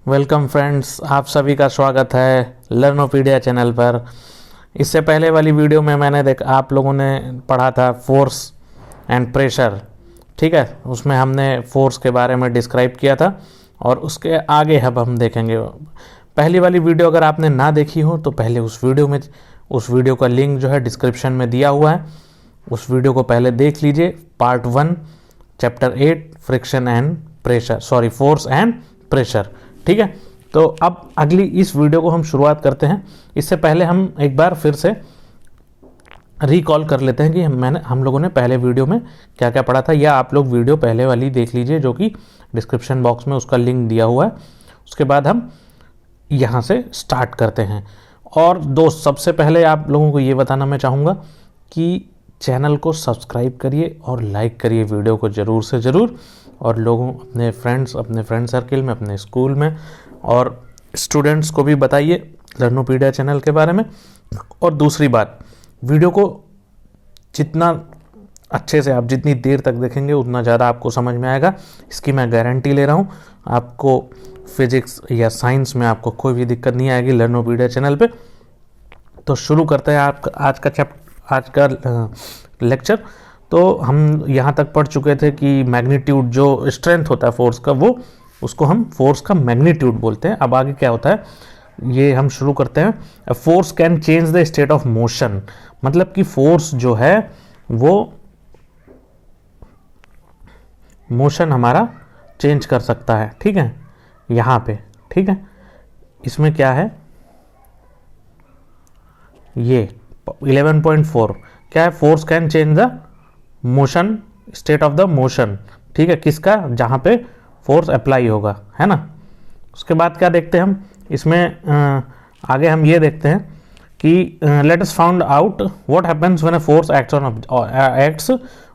Welcome friends, आप सभी का स्वागत है लर्नोपीडिया चैनल पर। इससे पहले वाली वीडियो में मैंने आप लोगों ने पढ़ा था फोर्स एंड प्रेशर, ठीक है। उसमें हमने फोर्स के बारे में डिस्क्राइब किया था और उसके आगे अब हम देखेंगे। पहली वाली वीडियो अगर आपने ना देखी हो तो पहले उस वीडियो का लिंक जो है डिस्क्रिप्शन में दिया हुआ है, उस वीडियो को पहले देख लीजिए। Part 1 chapter 8 friction and pressure, sorry force and pressure, ठीक है। तो अब अगली इस वीडियो को हम शुरुआत करते हैं। इससे पहले हम एक बार फिर से रिकॉल कर लेते हैं कि हम लोगों ने पहले वीडियो में क्या क्या पढ़ा था, या आप लोग वीडियो पहले वाली देख लीजिए जो कि डिस्क्रिप्शन बॉक्स में उसका लिंक दिया हुआ है। उसके बाद हम यहाँ से स्टार्ट करते हैं। और दोस्त, सबसे पहले आप लोगों को ये बताना मैं चाहूँगा कि चैनल को सब्सक्राइब करिए और लाइक करिए वीडियो को ज़रूर से ज़रूर, और लोगों अपने फ्रेंड सर्किल में, अपने स्कूल में और स्टूडेंट्स को भी बताइए लर्नोपीडिया चैनल के बारे में। और दूसरी बात, वीडियो को जितना अच्छे से आप जितनी देर तक देखेंगे उतना ज़्यादा आपको समझ में आएगा, इसकी मैं गारंटी ले रहा हूँ। आपको फिजिक्स या साइंस में आपको कोई भी दिक्कत नहीं आएगी लर्नोपीडिया चैनल पे। तो शुरू करते हैं आज का लेक्चर। तो हम यहाँ तक पढ़ चुके थे कि मैग्नीट्यूड, जो स्ट्रेंथ होता है फोर्स का, वो उसको हम फोर्स का मैग्नीट्यूड बोलते हैं। अब आगे क्या होता है ये हम शुरू करते हैं। Force can change the state of motion, मतलब कि फोर्स जो है वो मोशन हमारा चेंज कर सकता है, ठीक है। यहाँ पे, ठीक है, इसमें क्या है, ये 11.4 क्या है, force can change the motion, state of the motion, ठीक है, किसका, जहाँ पे फोर्स अप्लाई होगा, है ना। उसके बाद क्या देखते हैं हम इसमें आगे हम ये देखते हैं कि let us found out what happens when a force acts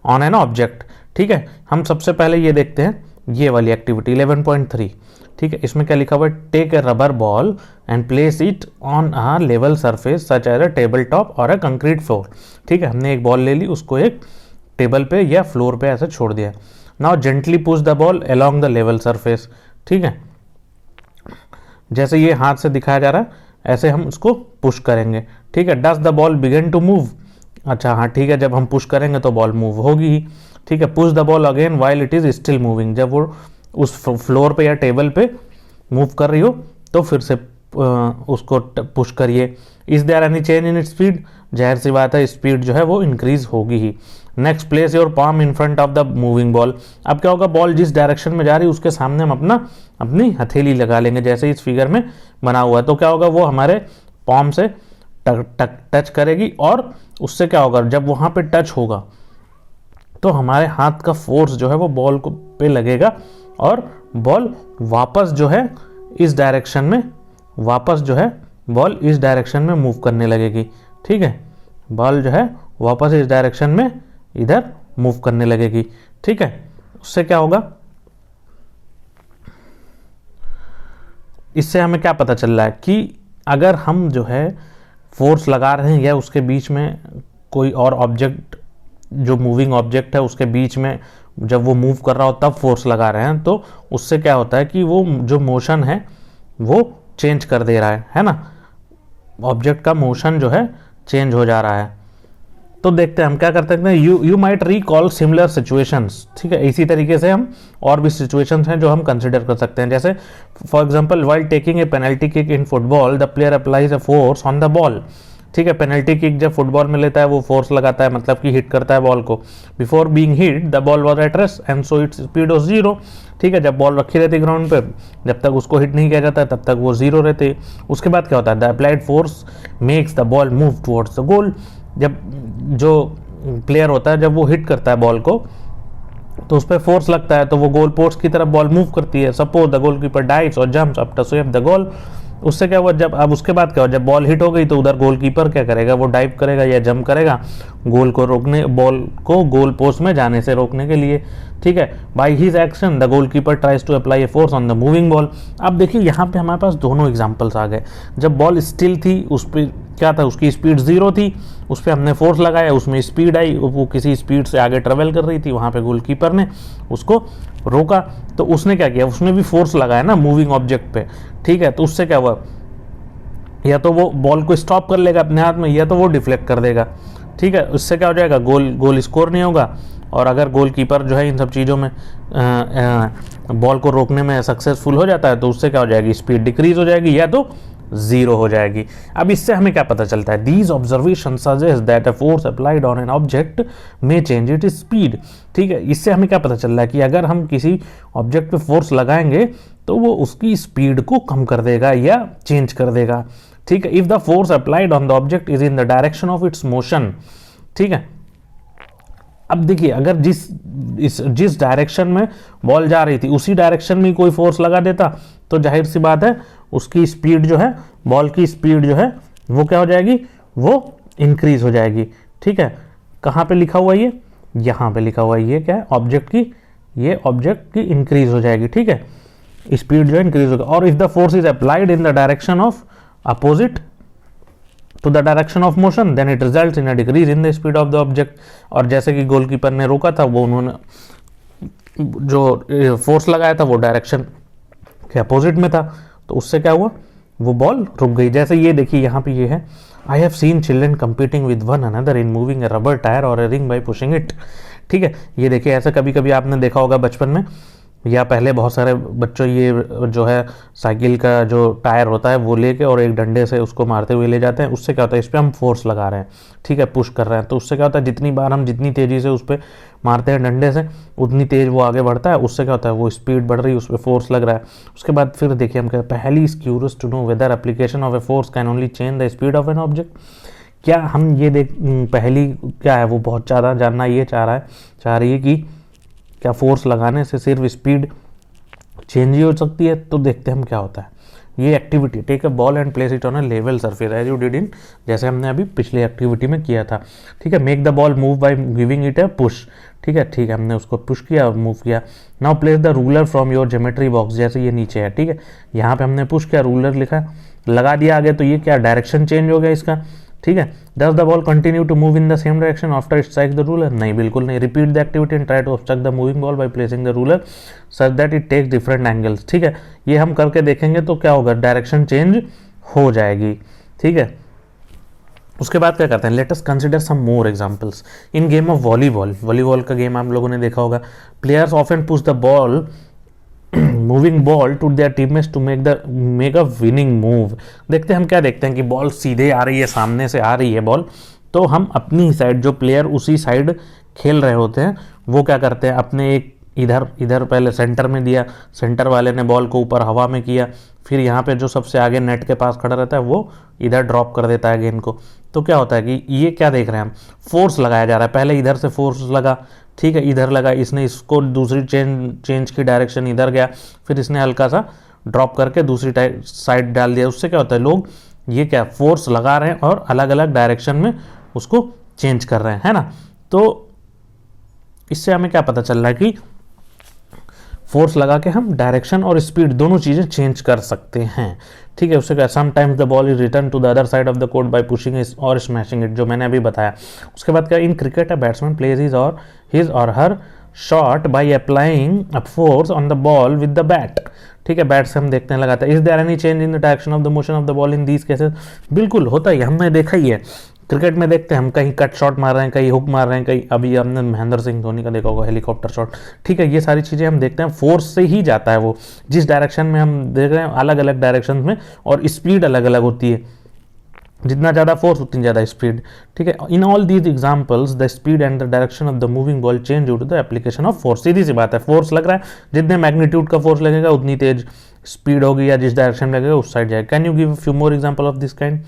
on an object, ठीक है। हम सबसे पहले ये देखते हैं ये वाली एक्टिविटी 11.3, ठीक है। इसमें क्या लिखा हुआ है, take a rubber ball and place it on a level surface such as a table top or a concrete floor, ठीक है। हमने एक बॉल ले ली, उसको एक टेबल पे या फ्लोर पे ऐसे छोड़ दिया। Now gently push the ball along the level surface, ठीक है। जैसे ये हाथ से दिखाया जा रहा है ऐसे हम उसको पुश करेंगे, ठीक है। Does the ball begin to move, अच्छा हाँ ठीक है, जब हम पुश करेंगे तो बॉल मूव होगी ही, ठीक है। Push the ball again while it is still moving, जब वो उस फ्लोर पे या टेबल पे मूव कर रही हो तो फिर से उसको पुश करिए। Is there any change in its speed, जाहिर सी बात है स्पीड जो है वो इंक्रीज होगी ही। Next, place your palm in front of the moving ball. अब क्या होगा, बॉल जिस डायरेक्शन में जा रही है उसके सामने हम अपनी हथेली लगा लेंगे, जैसे इस फिगर में बना हुआ है। तो क्या होगा, वो हमारे पाम से टच करेगी, और उससे क्या होगा, जब वहाँ पे टच होगा तो हमारे हाथ का फोर्स जो है वो बॉल को पे लगेगा, और बॉल वापस जो है इस डायरेक्शन में, बॉल इस डायरेक्शन में मूव करने लगेगी, ठीक है। बॉल जो है वापस इस डायरेक्शन में इधर मूव करने लगेगी, ठीक है। उससे क्या होगा, इससे हमें क्या पता चल रहा है कि अगर हम जो है फोर्स लगा रहे हैं या उसके बीच में कोई और ऑब्जेक्ट, जो मूविंग ऑब्जेक्ट है उसके बीच में जब वो मूव कर रहा हो तब फोर्स लगा रहे हैं, तो उससे क्या होता है कि वो जो मोशन है वो चेंज कर दे रहा है ना। ऑब्जेक्ट का मोशन जो है चेंज हो जा रहा है। तो देखते हैं हम क्या कर सकते हैं। You might recall similar situations, ठीक है। इसी तरीके से हम और भी सिचुएशंस हैं जो हम कंसिडर कर सकते हैं। जैसे for example, while taking a penalty kick in football the player applies a force on the ball, ठीक है। पेनल्टी किक जब फुटबॉल में लेता है वो फोर्स लगाता है, मतलब कि हिट करता है बॉल को। Before being hit the ball was at rest and so its speed was 0, ठीक है। जब बॉल रखी रहती ग्राउंड पे, जब तक उसको हिट नहीं किया जाता है तब तक वो 0 रहते। उसके बाद क्या होता है, the applied force makes the ball move towards the goal. जब जो प्लेयर होता है जब वो हिट करता है बॉल को तो उस पर फोर्स लगता है, तो वो गोल पोस्ट की तरफ बॉल मूव करती है। सपोज द गोलकीपर डाइव्स और jumps up to save the goal. उससे क्या हुआ, जब अब उसके बाद क्या हुआ, जब बॉल हिट हो गई तो उधर गोलकीपर क्या करेगा, वो डाइव करेगा या जंप करेगा गोल को रोकने, बॉल को गोल पोस्ट में जाने से रोकने के लिए, ठीक है। By his action the goalkeeper tries to apply a force on the moving ball. अब देखिए यहाँ पे हमारे पास दोनों एग्जांपल्स आ गए। जब बॉल स्टिल थी, उस पर क्या था, उसकी स्पीड 0 थी, उस पर हमने फोर्स लगाया, उसमें स्पीड आई, वो किसी स्पीड से आगे ट्रेवल कर रही थी, वहाँ पे गोलकीपर ने उसको रोका तो उसने क्या किया, उसने भी फोर्स लगाया ना मूविंग ऑब्जेक्ट पे, ठीक है। तो उससे क्या हुआ, या तो वो बॉल को स्टॉप कर लेगा अपने हाथ में, या तो वो डिफ्लेक्ट कर देगा, ठीक है। उससे क्या हो जाएगा, गोल स्कोर नहीं होगा। और अगर गोलकीपर जो है इन सब चीज़ों में बॉल को रोकने में सक्सेसफुल हो जाता है तो उससे क्या हो जाएगी, स्पीड डिक्रीज हो जाएगी या तो जीरो हो जाएगी। अब इससे हमें क्या पता चलता है, these observation suggest that a force applied on an object may change it speed, ठीक है। इससे हमें क्या पता चल रहा है कि अगर हम किसी ऑब्जेक्ट पे फोर्स लगाएंगे तो वो उसकी स्पीड को कम कर देगा या चेंज कर देगा, ठीक है। If the force applied on the object is in the direction of its motion, ठीक है। अब देखिए, अगर जिस डायरेक्शन में बॉल जा रही थी उसी डायरेक्शन में कोई फोर्स लगा देता तो जाहिर सी बात है उसकी स्पीड जो है, बॉल की स्पीड जो है वो क्या हो जाएगी, वो इंक्रीज हो जाएगी, ठीक है। कहाँ पे लिखा हुआ ये, यहाँ पे लिखा हुआ ये क्या है, ऑब्जेक्ट की, ये ऑब्जेक्ट की इंक्रीज हो जाएगी, ठीक है, स्पीड जो है इंक्रीज होगा। और if the force is applied in the direction of opposite to the direction of motion then it results in a decrease in the speed of the object. और जैसे कि गोलकीपर ने रोका था, वो उन्होंने जो फोर्स लगाया था वो डायरेक्शन के अपोजिट में था, तो उससे क्या हुआ, वो बॉल रुक गई। जैसे ये देखिए यहाँ पे ये है, I have seen children competing with one another in moving a rubber tyre और a ring by pushing it, ठीक है। ये देखिए, ऐसा कभी कभी आपने देखा होगा बचपन में या पहले बहुत सारे बच्चों ये जो है साइकिल का जो टायर होता है वो लेके और एक डंडे से उसको मारते हुए ले जाते हैं। उससे क्या होता है, इस पर हम फोर्स लगा रहे हैं, ठीक है, पुश कर रहे हैं। तो उससे क्या होता है, जितनी बार हम जितनी तेज़ी से उस पर मारते हैं डंडे से उतनी तेज़ वो आगे बढ़ता है। उससे क्या होता है, वो स्पीड बढ़ रही है, उस पर फोर्स लग रहा है। उसके बाद फिर देखिए हम क्या, Paheli is curious to know whether application of a force can only change the speed of an object. क्या हम ये पहली क्या है, वो बहुत ज़्यादा जानना ये चाह रही है कि क्या फोर्स लगाने से सिर्फ स्पीड चेंज ही हो सकती है। तो देखते हैं हम क्या होता है। ये activity, take a ball and place it on a level surface as you did in, जैसे हमने अभी पिछली एक्टिविटी में किया था, ठीक है। Make the ball move by giving it a push, ठीक है, हमने उसको पुश किया, मूव किया। Now place the ruler from your geometry box, जैसे ये नीचे है, ठीक है, यहाँ पे हमने पुश किया, रूलर लिखा, लगा दिया आगे, तो ये क्या डायरेक्शन चेंज हो गया इसका, ठीक है। Does the ball continue to move in the same direction after it strikes the ruler, नहीं, बिल्कुल नहीं। Repeat the activity and try to obstruct the moving ball by placing the ruler such that it takes different angles, ठीक है। ये हम करके देखेंगे तो क्या होगा, डायरेक्शन चेंज हो जाएगी, ठीक है। उसके बाद क्या करते हैं, let us consider some more examples in game of volleyball का गेम आप लोगों ने देखा होगा। Players often push the ball moving ball to their teammates to make a winning move. देखते हैं हम क्या देखते हैं कि बॉल सीधे आ रही है, सामने से आ रही है बॉल, तो हम अपनी साइड, जो प्लेयर उसी साइड खेल रहे होते हैं, वो क्या करते हैं, अपने एक इधर पहले सेंटर में दिया, सेंटर वाले ने बॉल को ऊपर हवा में किया, फिर यहाँ पे जो सबसे आगे नेट के पास खड़ा रहता है वो इधर ड्रॉप कर देता है गेंद को। तो क्या होता है कि ये क्या देख रहे हैं हम, फोर्स लगाया जा रहा है। पहले इधर से फोर्स लगा, ठीक है, इधर लगा, इसने इसको दूसरी चेंज की डायरेक्शन इधर गया, फिर इसने हल्का सा ड्रॉप करके दूसरी साइड डाल दिया। उससे क्या होता है, लोग ये क्या फोर्स लगा रहे हैं और अलग अलग डायरेक्शन में उसको चेंज कर रहे हैं, है ना। तो इससे हमें क्या पता चल रहा है कि फोर्स लगा के हम डायरेक्शन और स्पीड दोनों चीज़ें चेंज कर सकते हैं, ठीक है। उससे क्या, sometimes the ball is return to the other side of the court by pushing और स्मैशिंग इट, जो मैंने अभी बताया। उसके बाद क्या, in cricket a batsman plays his और her shot by applying a force on the ball with the bat, ठीक है, बैट से हम देखते हैं लगाते हैं। Is there any change in the direction of the motion of the ball in these cases, बिल्कुल होता है, हमने देखा ही है। क्रिकेट में देखते हैं हम, कहीं कट शॉट मार रहे हैं, कहीं हुक मार रहे हैं, कहीं अभी हमने महेंद्र सिंह धोनी का देखा होगा हेलीकॉप्टर शॉट, ठीक है। ये सारी चीज़ें हम देखते हैं, फोर्स से ही जाता है वो, जिस डायरेक्शन में हम देख रहे हैं अलग अलग डायरेक्शन में, और स्पीड अलग अलग होती है, जितना ज़्यादा फोर्स उतनी ज़्यादा स्पीड, ठीक है। In all these examples the speed and the direction of the moving ball change due to the application of force. सीधी सी बात है, फोर्स लग रहा है, जितने मैग्नीट्यूड का फोर्स लगेगा उतनी तेज स्पीड होगी, या जिस डायरेक्शन लगेगा उस साइड जाएगा। Can you give few more example of this kind,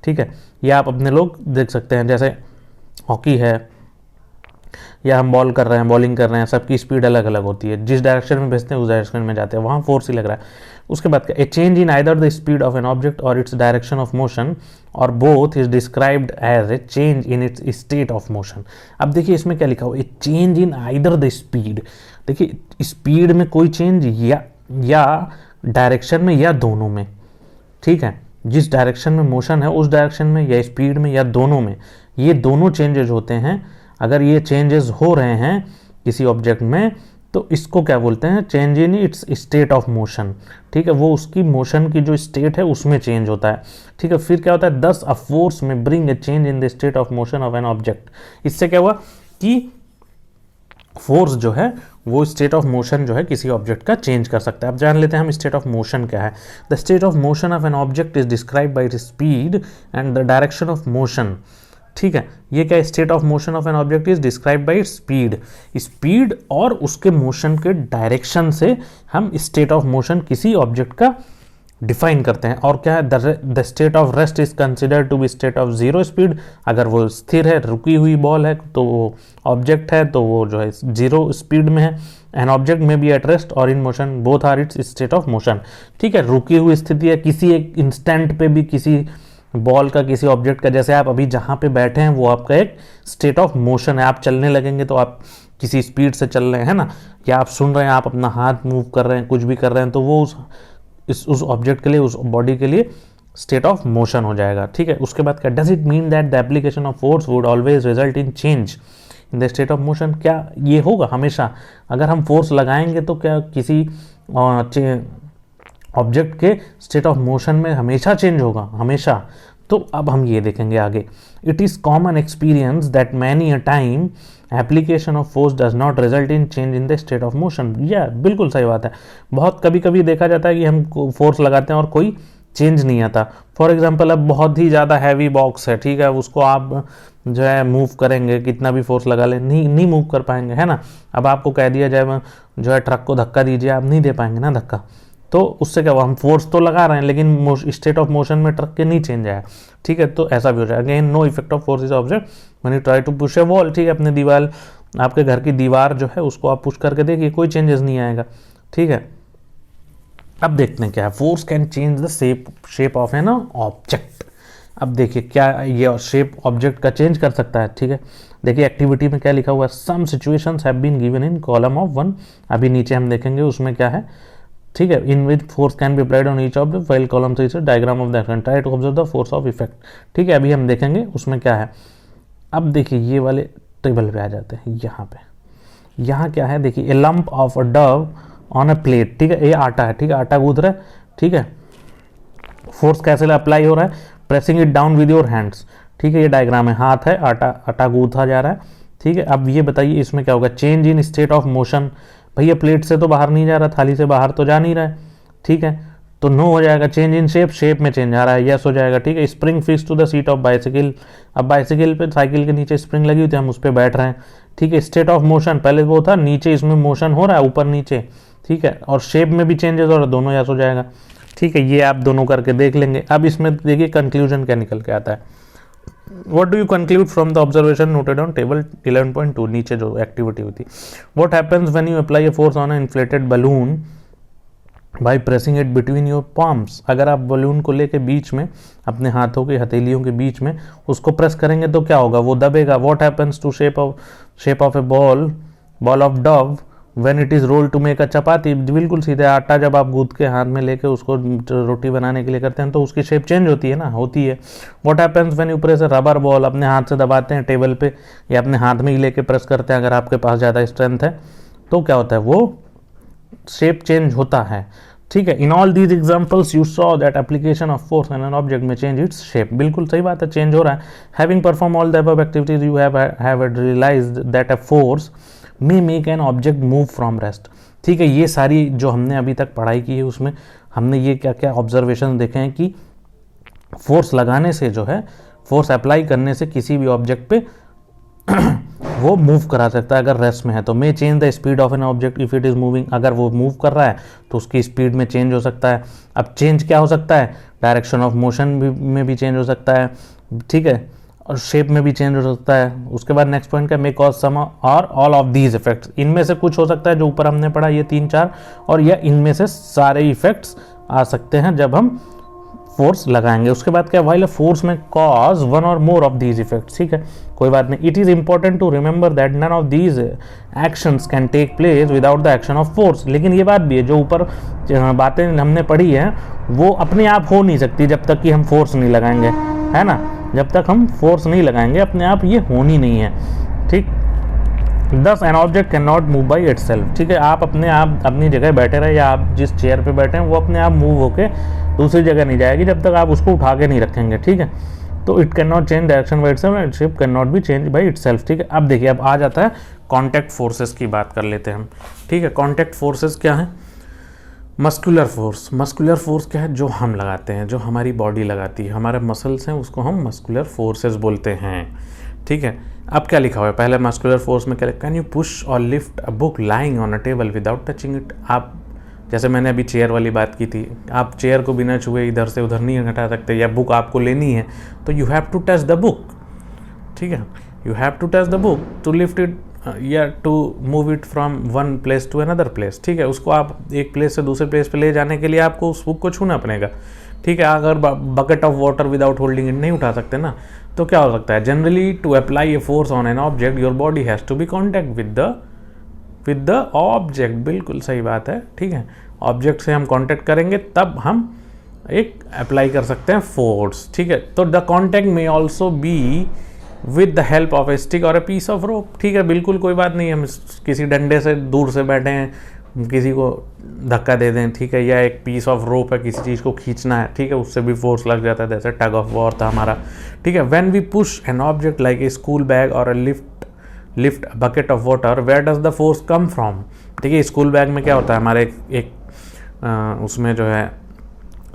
ठीक है। या आप अपने लोग देख सकते हैं, जैसे हॉकी है या हम बॉलिंग कर रहे हैं, सबकी स्पीड अलग अलग होती है, जिस डायरेक्शन में भेजते हैं उस डायरेक्शन में जाते हैं, वहाँ फोर्स ही लग रहा है। उसके बाद क्या, a change in either the speed of an object or its direction of motion or both is described as a change in its state of motion. अब देखिए इसमें क्या लिखा हुआ, a change in either the speed, देखिए speed में कोई change या डायरेक्शन में या दोनों में, ठीक है, जिस डायरेक्शन में मोशन है उस डायरेक्शन में या स्पीड में या दोनों में, ये दोनों चेंजेस होते हैं। अगर ये चेंजेस हो रहे हैं किसी ऑब्जेक्ट में तो इसको क्या बोलते हैं, change in its state of motion. ठीक है, वो उसकी मोशन की जो स्टेट है उसमें चेंज होता है। ठीक है, फिर क्या होता है, दस अ फोर्स में bring a change in the state of motion of an object. इससे क्या हुआ कि फोर्स जो है वो स्टेट ऑफ मोशन जो है किसी ऑब्जेक्ट का चेंज कर सकता है। अब जान लेते हैं हम स्टेट ऑफ मोशन क्या है। The state of motion of an object is describe by its speed and the direction of motion. ठीक है, ये क्या, state of motion of an object is describe by its speed. Speed और उसके motion के direction से हम state of motion किसी ऑब्जेक्ट का डिफाइन करते हैं। और क्या है, the state of rest is consider to be state of zero speed. अगर वो स्थिर है, रुकी हुई बॉल है, तो वो ऑब्जेक्ट है, तो वो जो है जीरो स्पीड में है। An object may be at rest or in motion, both are its state of motion. ठीक है, रुकी हुई स्थिति है, किसी एक इंस्टेंट पे भी किसी बॉल का, किसी ऑब्जेक्ट का, जैसे आप अभी जहाँ पे बैठे हैं वो आपका एक स्टेट ऑफ मोशन है। आप चलने लगेंगे तो आप किसी स्पीड से चल रहे हैं ना, या आप सुन रहे हैं, आप अपना हाथ मूव कर रहे हैं, कुछ भी कर रहे हैं, तो वो उस ऑब्जेक्ट के लिए, उस बॉडी के लिए स्टेट ऑफ मोशन हो जाएगा। ठीक है, उसके बाद क्या, does it mean that the application of force would always result in change in the state of motion. क्या ये होगा हमेशा, अगर हम फोर्स लगाएंगे तो क्या किसी ऑब्जेक्ट के स्टेट ऑफ मोशन में हमेशा चेंज होगा, हमेशा? तो अब हम ये देखेंगे आगे। It is common experience that many a time application of force does not result in change in the state of motion. या बिल्कुल सही बात है, बहुत कभी कभी देखा जाता है कि हम फोर्स लगाते हैं और कोई चेंज नहीं आता। फॉर एग्जाम्पल, अब बहुत ही ज़्यादा हैवी बॉक्स है, ठीक है, उसको आप जो है मूव करेंगे, कितना भी फोर्स लगा ले, नहीं मूव कर पाएंगे, है ना। अब आपको कह दिया जाए जो है ट्रक को धक्का दीजिए, आप नहीं दे पाएंगे ना धक्का। तो उससे क्या हुआ, हम फोर्स तो लगा रहे हैं लेकिन स्टेट ऑफ मोशन में ट्रक के नहीं चेंज आया। ठीक है, तो ऐसा भी हो जाएगा। Again, no effect of force is object when you try to push a wall. ठीक है, अपने दीवार, आपके घर की दीवार जो है उसको आप पुश करके देखिए, कोई चेंजेस नहीं आएगा। ठीक है, अब देखते हैं क्या है, force can change the shape of an object. अब देखिए क्या ये शेप ऑब्जेक्ट का चेंज कर सकता है। ठीक है, देखिए एक्टिविटी में क्या लिखा हुआ है, some situations have been given in column of 1। अभी नीचे हम देखेंगे उसमें क्या है। ठीक है, in which force can be applied on each of the file column से diagram of the action, try to observe the force of effect. ठीक है, अभी हम देखेंगे उसमें क्या है। अब देखिए ये वाले टेबल पे आ जाते हैं। यहाँ पे, यहाँ क्या है, देखिए ए lump of a Dove on a plate. ठीक है, ये आटा है, ठीक है, आटा गूंथ रहा है। ठीक है, फोर्स कैसे अप्लाई हो रहा है, pressing it down with your hands. ठीक है, ये डायग्राम है, हाथ है, आटा गूंथा जा रहा है। ठीक है, अब ये बताइए इसमें क्या होगा, change in state of motion. भैया प्लेट से तो बाहर नहीं जा रहा, थाली से बाहर तो जा नहीं रहा है। ठीक है, तो नो हो जाएगा। चेंज इन शेप में चेंज आ रहा है, यस हो जाएगा। ठीक है, spring fix to the seat of bicycle. अब बाइसिकल पे, साइकिल के नीचे स्प्रिंग लगी हुई थी, हम उस पर बैठ रहे हैं। ठीक है, स्टेट ऑफ मोशन, पहले वो था नीचे, इसमें मोशन हो रहा है ऊपर नीचे। ठीक है, और शेप में भी चेंजेस हो रहा है, दोनों यस हो जाएगा। ठीक है, ये आप दोनों करके देख लेंगे। अब इसमें देखिए कंक्लूजन क्या निकल के आता है। What do you conclude from the observation noted on table 11.2? नीचे जो एक्टिविटी होती, what happens when you apply a force on an inflated balloon by pressing it between your palms? अगर आप बलून को लेके बीच में, अपने हाथों की हथेलियों के बीच में उसको प्रेस करेंगे तो क्या होगा, वो दबेगा। what happens to shape of a ball of dove when it is rolled to make a चपाती? बिल्कुल सीधे, आटा जब आप गूंथ के हाथ में लेके उसको रोटी बनाने के लिए करते हैं तो उसकी शेप चेंज होती है ना, होती है। What happens when you press a rubber ball? अपने हाथ से दबाते हैं टेबल पे या अपने हाथ में ही लेके प्रेस करते हैं, अगर आपके पास ज़्यादा स्ट्रेंथ है तो क्या होता है, वो शेप चेंज होता है। ठीक है, in all these examples you saw that application of force an an object may change its shape. बिल्कुल सही बात है, चेंज हो रहा है। Having perform all the above activities you have realized that a force may make an object move from rest. ठीक है, ये सारी जो हमने अभी तक पढ़ाई की है उसमें हमने ये क्या क्या ऑब्जर्वेशन देखे हैं कि फोर्स लगाने से जो है, फोर्स अप्लाई करने से किसी भी ऑब्जेक्ट पे वो मूव करा सकता है अगर रेस्ट में है तो। मे change the speed of an object if it is moving, अगर वो मूव कर रहा है तो उसकी स्पीड में चेंज हो सकता है। अब चेंज क्या हो सकता है, डायरेक्शन ऑफ मोशन में भी चेंज हो सकता है। ठीक है, और शेप में भी चेंज हो सकता है। उसके बाद नेक्स्ट पॉइंट का, मे कॉज सम और ऑल ऑफ दीज इफेक्ट्स। इनमें से कुछ हो सकता है जो ऊपर हमने पढ़ा, ये 3-4, और या इनमें से सारे इफेक्ट्स आ सकते हैं जब हम फोर्स लगाएंगे। उसके बाद क्या, वाइल फोर्स में कॉज वन और मोर ऑफ दीज इफेक्ट्स। ठीक है, कोई बात नहीं। It is important to remember that none of these actions can take place without the action of force. लेकिन ये बात भी है, जो ऊपर बातें हमने पढ़ी है वो अपने आप हो नहीं सकती जब तक कि हम फोर्स नहीं लगाएंगे, है ना। जब तक हम फोर्स नहीं लगाएंगे अपने आप ये होनी नहीं है। ठीक, दस an object can not move by it self, ठीक है, आप अपनी जगह बैठे रहे या आप जिस चेयर पे बैठे हैं वो अपने आप मूव होके दूसरी जगह नहीं जाएगी जब तक आप उसको उठा के नहीं रखेंगे, ठीक है। तो it can not change direction by itself and ship can not be change by itself, ठीक है। अब देखिए, अब आ जाता है कॉन्टैक्ट फोर्सेस की बात कर लेते हैं हम, ठीक है। कॉन्टैक्ट फोर्सेस क्या है? मस्कुलर फोर्स, मस्कुलर फोर्स क्या है? जो हम लगाते हैं, जो हमारी बॉडी लगाती है, हमारे मसल्स हैं, उसको हम मस्कुलर फोर्सेस बोलते हैं, ठीक है। अब क्या लिखा हुआ है पहले मस्कुलर फोर्स में? क्या, कैन यू पुश और lift a book lying on a table without touching it. आप, जैसे मैंने अभी चेयर वाली बात की थी, आप चेयर को बिना छुए इधर से उधर नहीं हटा सकते, या बुक आपको लेनी है तो you have to touch the book, ठीक है, you have to touch the book to lift it या to move it from one place to another place, ठीक है। उसको आप एक प्लेस से दूसरे प्लेस पे ले जाने के लिए आपको उस बुक को छूना पड़ेगा, ठीक है। अगर bucket of water without holding it नहीं उठा सकते ना, तो क्या हो सकता है? Generally to apply a force on an object your body has to be contact with the object, बिल्कुल सही बात है, ठीक है। ऑब्जेक्ट से हम कॉन्टैक्ट करेंगे तब हम एक अप्लाई कर सकते हैं फोर्स, ठीक है। तो द कॉन्टैक्ट में also be with the help of A stick और ए पीस ऑफ रोप, ठीक है, बिल्कुल कोई बात नहीं, हम किसी डंडे से दूर से बैठे हैं, किसी को धक्का दे दें, ठीक है, या एक पीस ऑफ रोप है, किसी चीज़ को खींचना है, ठीक है, उससे भी फोर्स लग जाता है, जैसे टग ऑफ वॉर था हमारा, ठीक है। When we push an object like a school bag और a lift bucket of water, where does the force come from, ठीक है। स्कूल बैग में क्या होता है, हमारे उसमें जो है,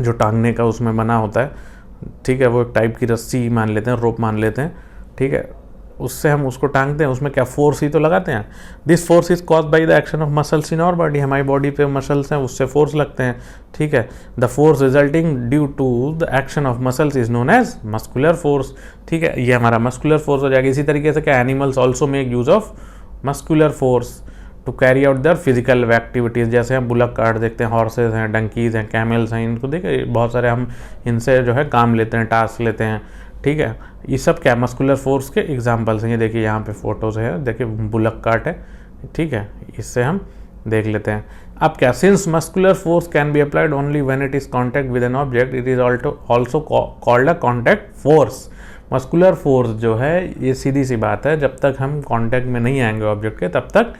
जो टांगने का उसमें बना होता है, ठीक है, वो एक टाइप की रस्सी मान लेते हैं, रोप मान लेते हैं, ठीक है, उससे हम उसको टांगते हैं, उसमें क्या फोर्स ही तो लगाते हैं। This force is cause by the action of muscles in our body, हमारी बॉडी पे मसल्स हैं, उससे फोर्स लगते हैं, ठीक है। The force resulting due to the action of muscles is known as muscular force, ठीक है, ये हमारा मस्कुलर फोर्स हो जाएगा। इसी तरीके से क्या, animals also make use of muscular force to carry out their physical activities, जैसे हम बुलक कार्ट देखते हैं, हॉर्सेज हैं, डंकीज हैं, कैमल्स हैं, इनको देखिए बहुत सारे हम इनसे जो है काम लेते हैं, टास्क लेते हैं, ठीक है। ये सब क्या, मस्कुलर फोर्स के एग्जांपल्स हैं। ये देखिए यहाँ पे फोटोज़ है, देखिए बुलक कार्ट है, ठीक है, इससे हम देख लेते हैं। अब क्या, since muscular force can be applied only when it is contact with an object, it is also called a contact force. Muscular force जो है, ये सीधी सी बात है, जब तक हम कॉन्टैक्ट में नहीं आएंगे ऑब्जेक्ट के तब तक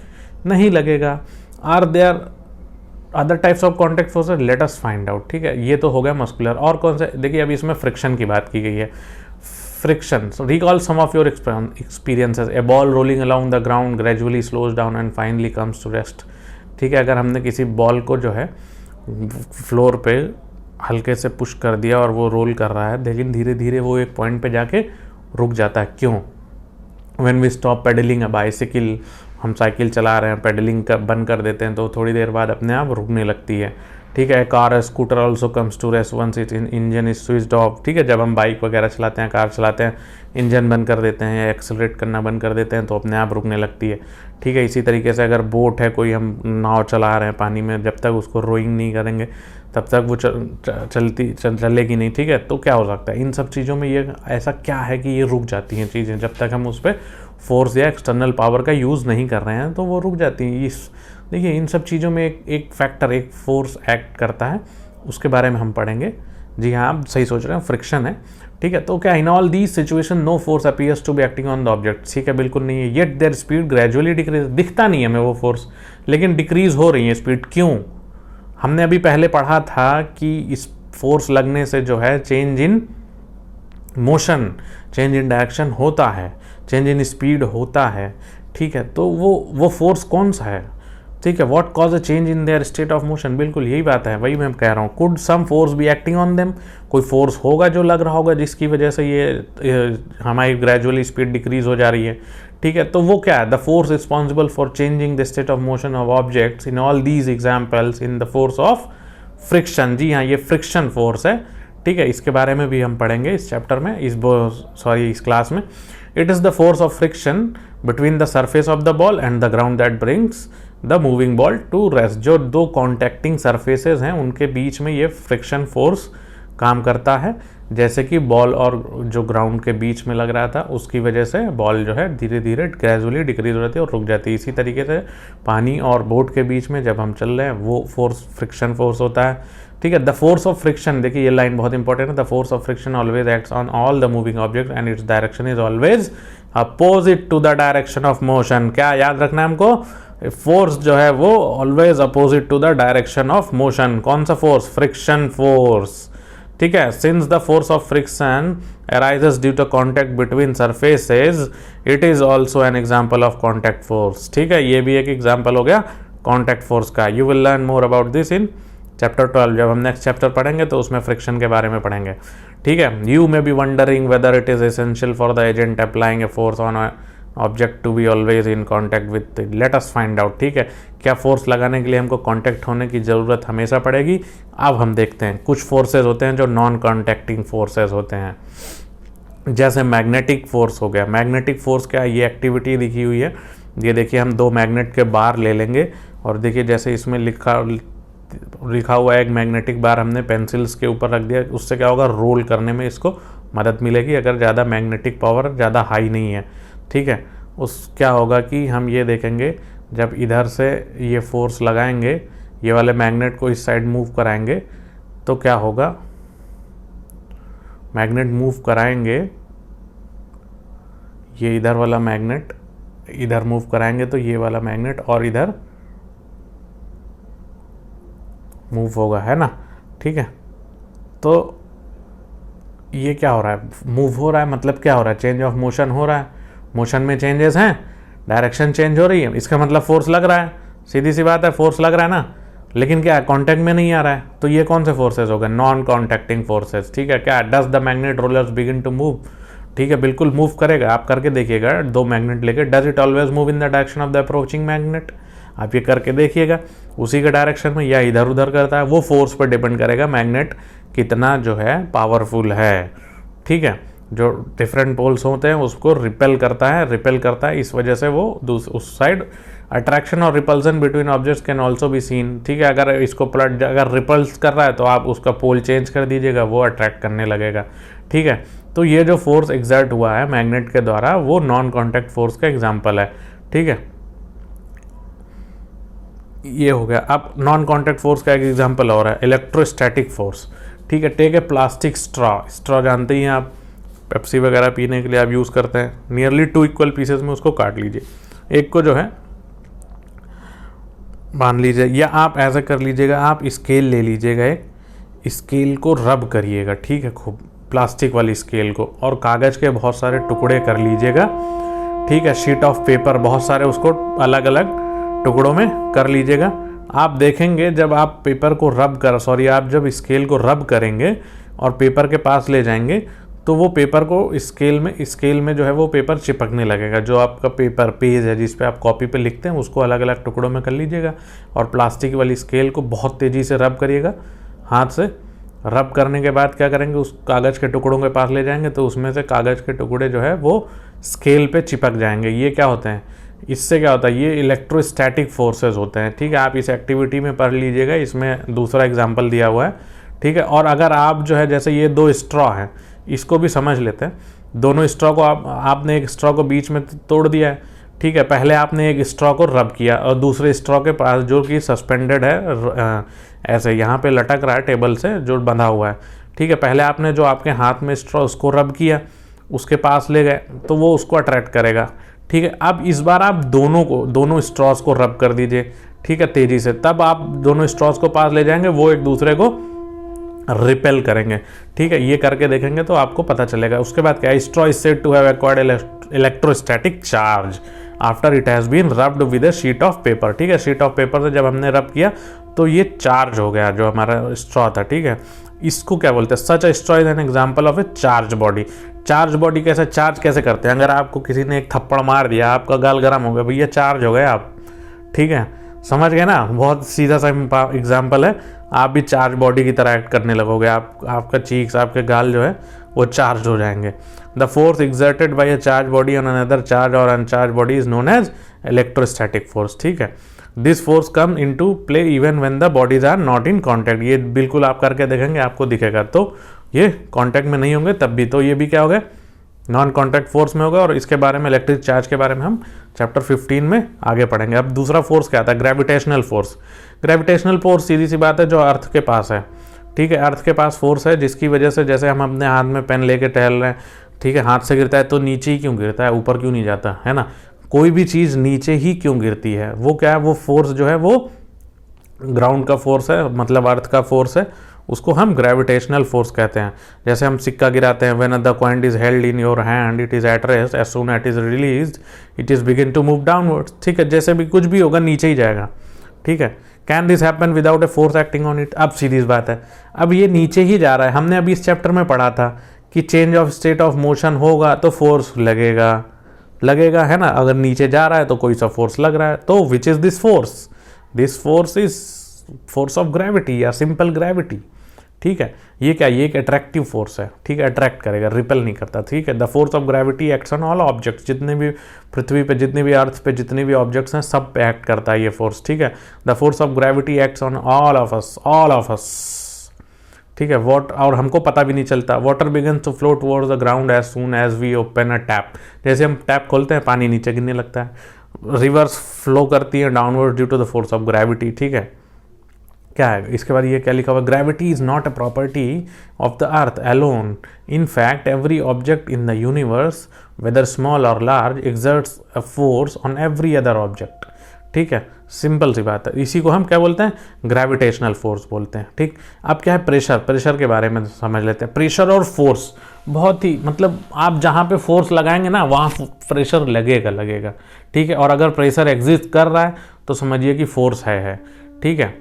नहीं लगेगा। Are there other types of contact forces, let us find out, ठीक है। ये तो हो गया मस्कुलर, और कौन से, देखिए अभी इसमें फ्रिक्शन की बात की गई है। Friction, recall some of your experiences, a ball rolling along the ground gradually slows down and finally comes to rest, ठीक है। अगर हमने किसी बॉल को जो है फ्लोर पे हल्के से पुश कर दिया और वो रोल कर रहा है, लेकिन धीरे धीरे वो एक पॉइंट पे जाके रुक जाता है, क्यों? When we stop pedalling a bicycle, हम साइकिल चला रहे हैं, पेडलिंग बंद कर देते हैं तो थोड़ी देर बाद अपने आप रुकने लगती है, ठीक है। Car scooter also comes to rest once it engine is switched off, ठीक है। जब हम बाइक वगैरह चलाते हैं, कार चलाते हैं, इंजन बंद कर देते हैं या एक्सेलरेट करना बंद कर देते हैं तो अपने आप रुकने लगती है, ठीक है। इसी तरीके से अगर बोट है, कोई हम नाव चला रहे हैं पानी में, जब तक उसको रोइंग नहीं करेंगे तब तक वो चलेगी नहीं, ठीक है। तो क्या हो सकता है इन सब चीज़ों में, ये ऐसा क्या है कि ये रुक जाती हैं चीज़ें, जब तक हम उस पर फोर्स या एक्सटर्नल पावर का यूज़ नहीं कर रहे हैं तो वो रुक जाती हैं। इस देखिए इन सब चीज़ों में एक फैक्टर, एक फोर्स एक्ट करता है, उसके बारे में हम पढ़ेंगे। जी हाँ, आप सही सोच रहे हैं, फ्रिक्शन है, ठीक है। तो क्या, in all these situation no force appears to be acting on the object, ठीक है, बिल्कुल नहीं है। Yet their speed gradually decrease, दिखता नहीं है हमें वो फोर्स, लेकिन डिक्रीज हो रही है स्पीड, क्यों? हमने अभी पहले पढ़ा था कि इस फोर्स लगने से जो है change in motion, change in direction होता है, चेंज इन स्पीड होता है, ठीक है। तो वो फोर्स कौन सा है, ठीक है। What cause a change in their state of motion, बिल्कुल यही बात है, वही मैं कह रहा हूँ। Could some force be acting on them, कोई फोर्स होगा जो लग रहा होगा जिसकी वजह से ये हमारी ग्रेजुअली स्पीड डिक्रीज हो जा रही है, ठीक है। तो वो क्या है, the force responsible for changing the state of motion of objects in all these examples in the force of friction. जी हाँ, ये फ्रिक्शन फोर्स है, ठीक है। इसके बारे में भी हम पढ़ेंगे इस चैप्टर में, इस क्लास में। It is the force of friction between the surface of the ball and the ground that brings the moving ball to rest. जो दो कॉन्टैक्टिंग सरफेसेस हैं उनके बीच में ये फ्रिक्शन फोर्स काम करता है, जैसे कि बॉल और जो ग्राउंड के बीच में लग रहा था उसकी वजह से बॉल जो है धीरे धीरे ग्रेजुअली डिक्रीज हो जाती है और रुक जाती है। इसी तरीके से पानी और बोट के बीच में जब हम चल रहे हैं वो फोर्स फ्रिक्शन फोर्स होता है, ठीक है। द फोर्स ऑफ फ्रिक्शन, देखिए ये लाइन बहुत इंपॉर्टेंट है, the force of friction always acts on all the moving object and its direction is always opposite to the direction of motion. क्या याद रखना है हमको, फोर्स जो है वो always opposite to the direction of motion. कौन सा फोर्स, फ्रिक्शन फोर्स, ठीक है। Since the force of friction arises due to contact between surfaces, it is also an example of contact force, ठीक है। ये भी एक एग्जाम्पल हो गया कॉन्टैक्ट फोर्स का। You will learn more about this in chapter 12। जब हम नेक्स्ट चैप्टर पढ़ेंगे तो उसमें फ्रिक्शन के बारे में पढ़ेंगे, ठीक है। You may be wondering whether it is essential for the agent applying a force on object to be always in contact with, let us find out, ठीक है। क्या फोर्स लगाने के लिए हमको कॉन्टैक्ट होने की ज़रूरत हमेशा पड़ेगी? अब हम देखते हैं। कुछ फोर्सेज होते हैं जो नॉन कॉन्टैक्टिंग फोर्सेज होते हैं, जैसे मैग्नेटिक फोर्स हो गया। मैग्नेटिक फोर्स क्या है, ये एक्टिविटी दिखी हुई है, ये देखिए हम दो मैग्नेट के बार ले लेंगे और देखिए जैसे इसमें लिखा हुआ है एक मैग्नेटिक बार हमने पेंसिल्स के ऊपर रख दिया, उससे क्या होगा, रोल करने में इसको मदद मिलेगी अगर ज़्यादा मैग्नेटिक पावर ज़्यादा हाई नहीं है, ठीक है। उस क्या होगा कि हम ये देखेंगे जब इधर से ये फोर्स लगाएंगे, ये वाले मैग्नेट को इस साइड मूव कराएंगे तो क्या होगा, मैग्नेट मूव कराएंगे, ये इधर वाला मैग्नेट इधर मूव कराएंगे तो ये वाला मैग्नेट और इधर मूव होगा, है ना, ठीक है। तो ये क्या हो रहा है, मूव हो रहा है, मतलब क्या हो रहा है, चेंज ऑफ मोशन हो रहा है। मोशन में चेंजेस हैं, डायरेक्शन चेंज हो रही है, इसका मतलब फोर्स लग रहा है, सीधी सी बात है, फोर्स लग रहा है ना। लेकिन क्या कॉन्टैक्ट में नहीं आ रहा है, तो ये कौन से फोर्सेज हो गए, नॉन कॉन्टैक्टिंग फोर्सेज, ठीक है। क्या does the magnet rollers begin to move, ठीक है, बिल्कुल मूव करेगा। आप करके देखिएगा, दो मैग्नेट लेके, does it always move in the direction of the approaching magnet, आप ये करके देखिएगा, उसी के डायरेक्शन में या इधर उधर करता है। वो फोर्स पर डिपेंड करेगा मैग्नेट कितना जो है पावरफुल है, ठीक है। जो डिफरेंट पोल्स होते हैं उसको रिपेल करता है, इस वजह से वो उस साइड अट्रैक्शन और repulsion between objects can also be seen, ठीक है। अगर इसको पलट, अगर रिपल्स कर रहा है तो आप उसका पोल चेंज कर दीजिएगा, वो अट्रैक्ट करने लगेगा, ठीक है। तो ये जो फोर्स एग्जर्ट हुआ है मैग्नेट के द्वारा वो नॉन कॉन्टैक्ट फोर्स का एग्जाम्पल है, ठीक है। ये हो गया। अब नॉन कॉन्टैक्ट फोर्स का एक एग्जाम्पल और है इलेक्ट्रोस्टैटिक फोर्स, ठीक है। टेक ए प्लास्टिक स्ट्रॉ जानते ही हैं आप, पेप्सी वगैरह पीने के लिए आप यूज़ करते हैं, नियरली 2 इक्वल पीसेस में उसको काट लीजिए, एक को जो है बांध लीजिए, या आप ऐसा कर लीजिएगा, आप स्केल ले लीजिएगा, एक स्केल को रब करिएगा, ठीक है, खूब प्लास्टिक वाली स्केल को, और कागज़ के बहुत सारे टुकड़े कर लीजिएगा, ठीक है। शीट ऑफ पेपर बहुत सारे, उसको अलग अलग टुकड़ों में कर लीजिएगा। आप देखेंगे जब आप पेपर को आप जब स्केल को रब करेंगे और पेपर के पास ले जाएंगे तो वो पेपर को स्केल में जो है वो पेपर चिपकने लगेगा। जो आपका पेपर पेज है जिस पे आप कॉपी पे लिखते हैं उसको अलग अलग टुकड़ों में कर लीजिएगा और प्लास्टिक वाली स्केल को बहुत तेज़ी से रब करिएगा हाथ से। रब करने के बाद क्या करेंगे, उस कागज़ के टुकड़ों के पास ले जाएंगे तो उसमें से कागज़ के टुकड़े जो है वो स्केल पे चिपक जाएंगे। ये क्या होते हैं, इससे क्या होता है, ये इलेक्ट्रोस्टैटिक फोर्सेस होते हैं, ठीक है। आप इस एक्टिविटी में पढ़ लीजिएगा, इसमें दूसरा एग्जाम्पल दिया हुआ है, ठीक है। और अगर आप जो है जैसे ये 2 स्ट्रॉ हैं, इसको भी समझ लेते हैं। दोनों स्ट्रॉ को आपने एक स्ट्रॉ को बीच में तोड़ दिया है, ठीक है। पहले आपने एक स्ट्रॉ को रब किया और दूसरे स्ट्रॉ के पास जो कि सस्पेंडेड है, ऐसे यहाँ पे लटक रहा है टेबल से जो बंधा हुआ है, ठीक है। पहले आपने जो आपके हाथ में स्ट्रॉ उसको रब किया, उसके पास ले गए तो वो उसको अट्रैक्ट करेगा, ठीक है। अब इस बार आप दोनों स्ट्रॉस को रब कर दीजिए, ठीक है, तेज़ी से। तब आप दोनों स्ट्रॉस को पास ले जाएंगे, वो एक दूसरे को रिपेल करेंगे, ठीक है। ये करके देखेंगे तो आपको पता चलेगा। उसके बाद क्या, straw is said to have acquired electrostatic charge after it has been rubbed with a sheet of paper, ठीक है। शीट ऑफ पेपर से जब हमने रब किया तो ये चार्ज हो गया जो हमारा स्ट्रॉ था, ठीक है। इसको क्या बोलते हैं, such a straw is an example of a charge body. Charge body कैसे चार्ज कैसे करते हैं, अगर आपको किसी ने एक थप्पड़ मार दिया, आपका गाल गर्म हो गया, भैया चार्ज हो गए आप, ठीक है, समझ गए ना। बहुत सीधा सा एग्जाम्पल है, आप भी चार्ज बॉडी की तरह एक्ट करने लगोगे, आपका चीक्स आपके गाल जो है वो चार्ज हो जाएंगे। The force exerted by a charge body on another charge और uncharge body is known as electrostatic force, ठीक है। This force come into play even when the bodies are not in contact. ये बिल्कुल आप करके देखेंगे आपको दिखेगा, तो ये कॉन्टैक्ट में नहीं होंगे तब भी, तो ये भी क्या हो गया, नॉन कॉन्टैक्ट फोर्स में होगा। और इसके बारे में इलेक्ट्रिक चार्ज के बारे में हम चैप्टर 15 में आगे पढ़ेंगे। अब दूसरा फोर्स क्या आता है, ग्रेविटेशनल फोर्स। ग्रेविटेशनल फोर्स सीधी सी बात है जो अर्थ के पास है, ठीक है। अर्थ के पास फोर्स है जिसकी वजह से जैसे हम अपने हाथ में पेन लेके टहल रहे हैं, ठीक है, हाथ से गिरता है तो नीचे ही क्यों गिरता है, ऊपर क्यों नहीं जाता है ना। कोई भी चीज़ नीचे ही क्यों गिरती है, वो क्या है, वो फोर्स जो है वो ग्राउंड का फोर्स है, मतलब अर्थ का फोर्स है, उसको हम ग्रेविटेशनल फोर्स कहते हैं। जैसे हम सिक्का गिराते हैं, when the coin is held in your hand it is at rest, as soon it is released it is begin to move downwards, ठीक है। जैसे भी कुछ भी होगा नीचे ही जाएगा, ठीक है। Can this happen without a force acting on it, अब सीधी बात है, अब ये नीचे ही जा रहा है। हमने अभी इस चैप्टर में पढ़ा था कि change of state of motion होगा तो फोर्स लगेगा है ना। अगर नीचे जा रहा है तो कोई सा फोर्स लग रहा है, तो which is this force is force of gravity या सिंपल ग्रेविटी, ठीक है। ये क्या, ये एक अट्रैक्टिव फोर्स है, ठीक है, अट्रैक्ट करेगा, रिपेल नहीं करता, ठीक है। The force of gravity acts on all objects, जितने भी पृथ्वी पे, जितने भी अर्थ पे जितने भी ऑब्जेक्ट्स हैं सब पे एक्ट करता है ये फोर्स, ठीक है। The force of gravity acts on all of us, ठीक है। और हमको पता भी नहीं चलता। Water begins to flow towards the ground as soon as we open a tap, जैसे हम टैप खोलते हैं पानी नीचे गिरने लगता है। रिवर्स फ्लो करती है downward due to the force of gravity, ठीक है। क्या है इसके बाद, ये क्या लिखा हुआ, gravity is not a property of the earth alone, in fact every object in the universe whether small और large exerts a force on every other object, ठीक है। सिंपल सी बात है, इसी को हम क्या बोलते हैं, ग्रेविटेशनल फोर्स बोलते हैं, ठीक। अब क्या है, प्रेशर के बारे में समझ लेते हैं। प्रेशर और फोर्स बहुत ही, मतलब आप जहाँ पे फोर्स लगाएंगे ना वहाँ प्रेशर लगेगा, ठीक है। और अगर प्रेशर एग्जिस्ट कर रहा है तो समझिए कि फोर्स है, ठीक है।